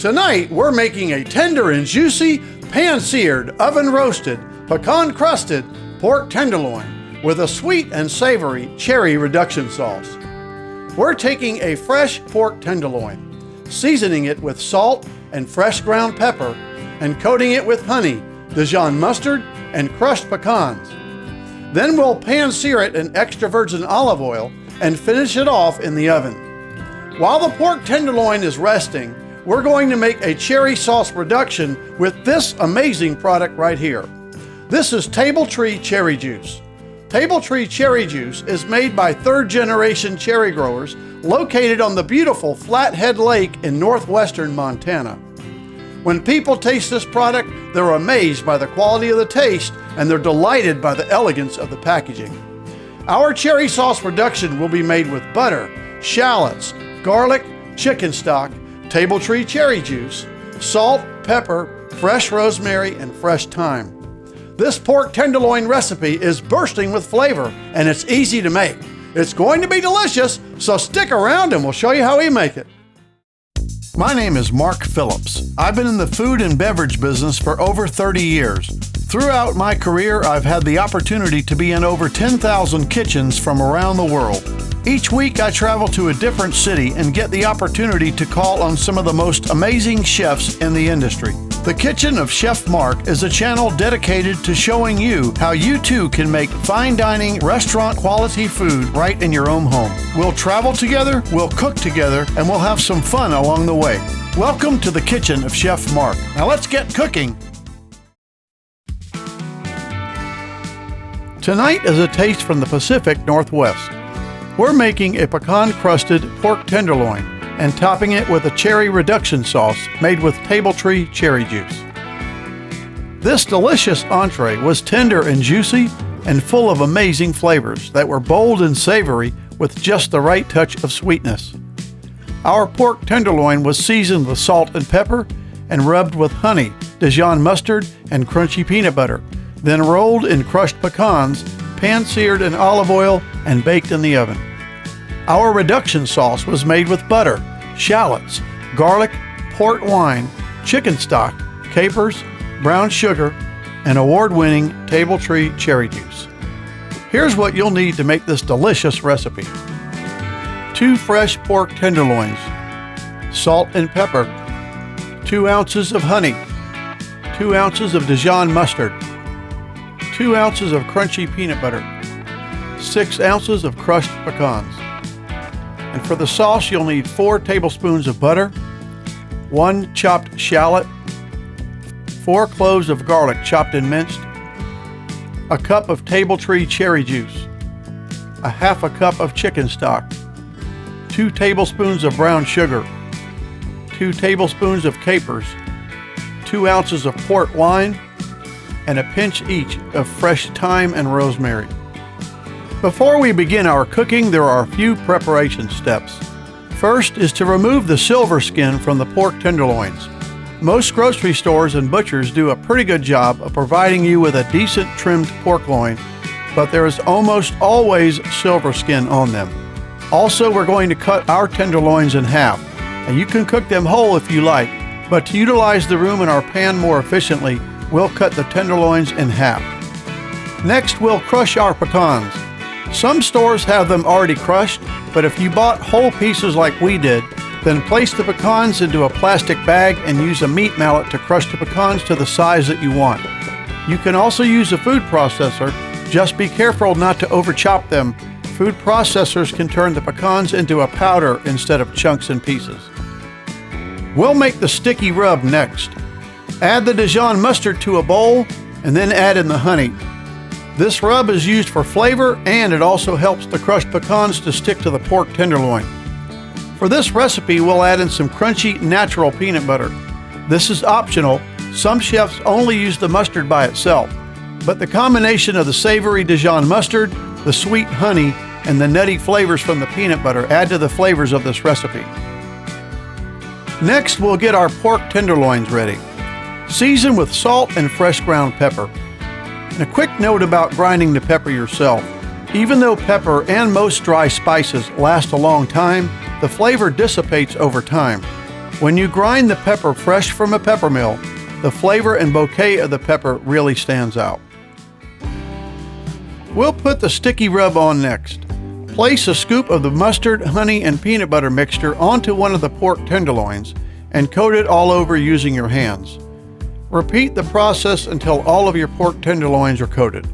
Tonight, we're making a tender and juicy, pan-seared, oven-roasted, pecan-crusted pork tenderloin with a sweet and savory cherry reduction sauce. We're taking a fresh pork tenderloin, seasoning it with salt and fresh ground pepper, and coating it with honey, Dijon mustard, and crushed pecans. Then we'll pan-sear it in extra virgin olive oil and finish it off in the oven. While the pork tenderloin is resting, we're going to make a cherry sauce reduction with this amazing product right here. This is Tabletree Cherry Juice. Tabletree Cherry Juice is made by third-generation cherry growers located on the beautiful Flathead Lake in northwestern Montana. When people taste this product, they're amazed by the quality of the taste and they're delighted by the elegance of the packaging. Our cherry sauce reduction will be made with butter, shallots, garlic, chicken stock, Tabletree cherry juice, salt, pepper, fresh rosemary, and fresh thyme. This pork tenderloin recipe is bursting with flavor and it's easy to make. It's going to be delicious, so stick around and we'll show you how we make it. My name is Mark Phillips. I've been in the food and beverage business for over 30 years. Throughout my career, I've had the opportunity to be in over 10,000 kitchens from around the world. Each week I travel to a different city and get the opportunity to call on some of the most amazing chefs in the industry. The Kitchen of Chef Mark is a channel dedicated to showing you how you too can make fine dining, restaurant quality food right in your own home. We'll travel together, we'll cook together, and we'll have some fun along the way. Welcome to the Kitchen of Chef Mark. Now let's get cooking. Tonight is a taste from the Pacific Northwest. We're making a pecan-crusted pork tenderloin and topping it with a cherry reduction sauce made with Tabletree Cherry Juice. This delicious entree was tender and juicy and full of amazing flavors that were bold and savory with just the right touch of sweetness. Our pork tenderloin was seasoned with salt and pepper and rubbed with honey, Dijon mustard, and crunchy peanut butter, then rolled in crushed pecans, pan-seared in olive oil, and baked in the oven. Our reduction sauce was made with butter, shallots, garlic, port wine, chicken stock, capers, brown sugar, and award-winning Tabletree Cherry Juice. Here's what you'll need to make this delicious recipe. 2 fresh pork tenderloins, salt and pepper, 2 ounces of honey, 2 ounces of Dijon mustard, 2 ounces of crunchy peanut butter, 6 ounces of crushed pecans. And for the sauce, you'll need 4 tablespoons of butter, 1 chopped shallot, 4 cloves of garlic chopped and minced, a cup of Tabletree cherry juice, a half a cup of chicken stock, 2 tablespoons of brown sugar, 2 tablespoons of capers, 2 ounces of port wine, and a pinch each of fresh thyme and rosemary. Before we begin our cooking, there are a few preparation steps. First is to remove the silver skin from the pork tenderloins. Most grocery stores and butchers do a pretty good job of providing you with a decent trimmed pork loin, but there is almost always silver skin on them. Also, we're going to cut our tenderloins in half, and you can cook them whole if you like, but to utilize the room in our pan more efficiently, we'll cut the tenderloins in half. Next, we'll crush our pecans. Some stores have them already crushed, but if you bought whole pieces like we did, then place the pecans into a plastic bag and use a meat mallet to crush the pecans to the size that you want. You can also use a food processor. Just be careful not to over-chop them. Food processors can turn the pecans into a powder instead of chunks and pieces. We'll make the sticky rub next. Add the Dijon mustard to a bowl and then add in the honey. This rub is used for flavor and it also helps the crushed pecans to stick to the pork tenderloin. For this recipe, we'll add in some crunchy natural peanut butter. This is optional. Some chefs only use the mustard by itself, but the combination of the savory Dijon mustard, the sweet honey, and the nutty flavors from the peanut butter add to the flavors of this recipe. Next, we'll get our pork tenderloins ready. Season with salt and fresh ground pepper. And a quick note about grinding the pepper yourself. Even though pepper and most dry spices last a long time, the flavor dissipates over time. When you grind the pepper fresh from a pepper mill, the flavor and bouquet of the pepper really stands out. We'll put the sticky rub on next. Place a scoop of the mustard, honey, and peanut butter mixture onto one of the pork tenderloins and coat it all over using your hands. Repeat the process until all of your pork tenderloins are coated.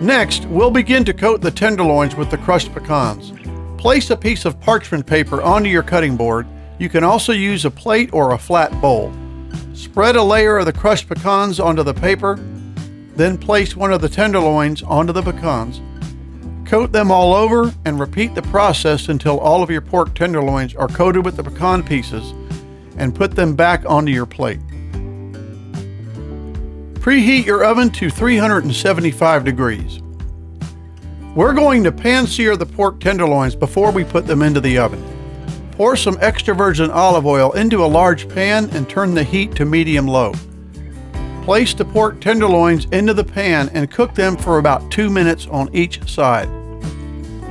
Next, we'll begin to coat the tenderloins with the crushed pecans. Place a piece of parchment paper onto your cutting board. You can also use a plate or a flat bowl. Spread a layer of the crushed pecans onto the paper, then place one of the tenderloins onto the pecans. Coat them all over and repeat the process until all of your pork tenderloins are coated with the pecan pieces, and put them back onto your plate. Preheat your oven to 375 degrees. We're going to pan sear the pork tenderloins before we put them into the oven. Pour some extra virgin olive oil into a large pan and turn the heat to medium-low. Place the pork tenderloins into the pan and cook them for about 2 minutes on each side.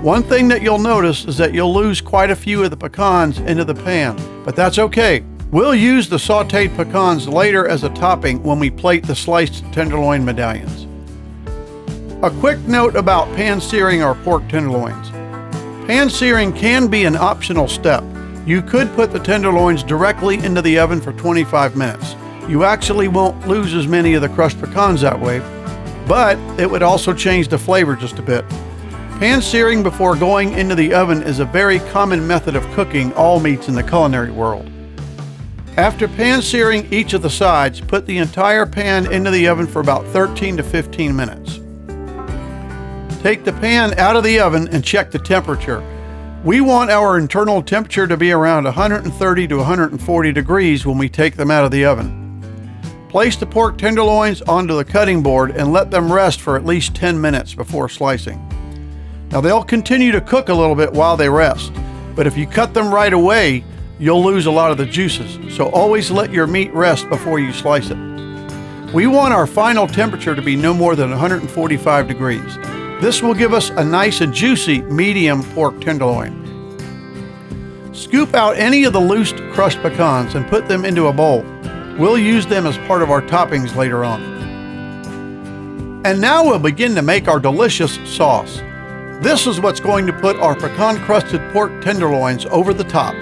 One thing that you'll notice is that you'll lose quite a few of the pecans into the pan, but that's okay. We'll use the sautéed pecans later as a topping when we plate the sliced tenderloin medallions. A quick note about pan searing our pork tenderloins. Pan searing can be an optional step. You could put the tenderloins directly into the oven for 25 minutes. You actually won't lose as many of the crushed pecans that way, but it would also change the flavor just a bit. Pan searing before going into the oven is a very common method of cooking all meats in the culinary world. After pan searing each of the sides, put the entire pan into the oven for about 13 to 15 minutes. Take the pan out of the oven and check the temperature. We want our internal temperature to be around 130 to 140 degrees when we take them out of the oven. Place the pork tenderloins onto the cutting board and let them rest for at least 10 minutes before slicing. Now they'll continue to cook a little bit while they rest, but if you cut them right away, you'll lose a lot of the juices, so always let your meat rest before you slice it. We want our final temperature to be no more than 145 degrees. This will give us a nice and juicy medium pork tenderloin. Scoop out any of the loose crushed pecans and put them into a bowl. We'll use them as part of our toppings later on. And now we'll begin to make our delicious sauce. This is what's going to put our pecan crusted pork tenderloins over the top.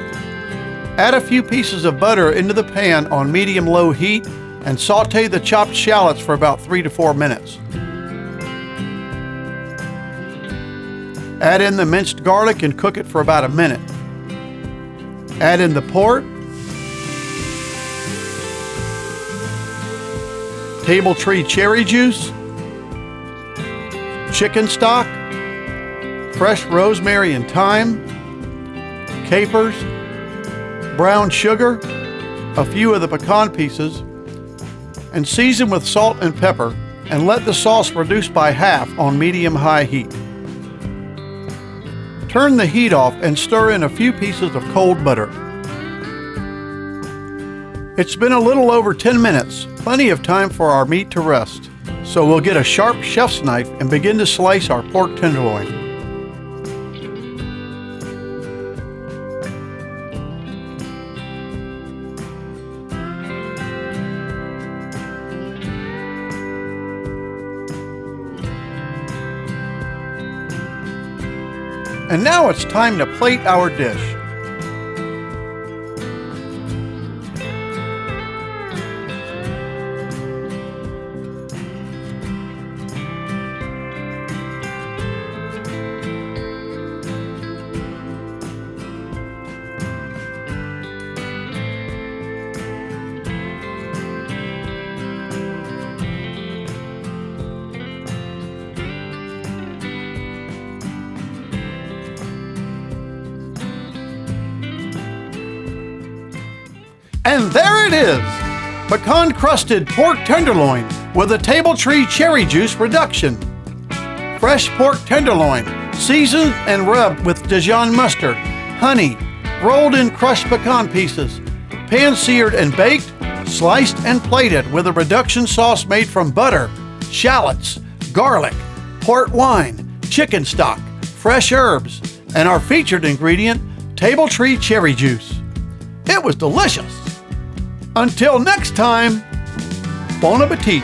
Add a few pieces of butter into the pan on medium-low heat and sauté the chopped shallots for about 3 to 4 minutes. Add in the minced garlic and cook it for about a minute. Add in the pork, Tabletree Cherry Juice, chicken stock, fresh rosemary and thyme, capers, brown sugar, a few of the pecan pieces, and season with salt and pepper, and let the sauce reduce by half on medium-high heat. Turn the heat off and stir in a few pieces of cold butter. It's been a little over 10 minutes, plenty of time for our meat to rest. So we'll get a sharp chef's knife and begin to slice our pork tenderloin. And now it's time to plate our dish. And there it is! Pecan crusted pork tenderloin with a Tabletree Cherry Juice reduction. Fresh pork tenderloin, seasoned and rubbed with Dijon mustard, honey, rolled in crushed pecan pieces, pan seared and baked, sliced and plated with a reduction sauce made from butter, shallots, garlic, port wine, chicken stock, fresh herbs, and our featured ingredient, Tabletree Cherry Juice. It was delicious. Until next time, bon appetit.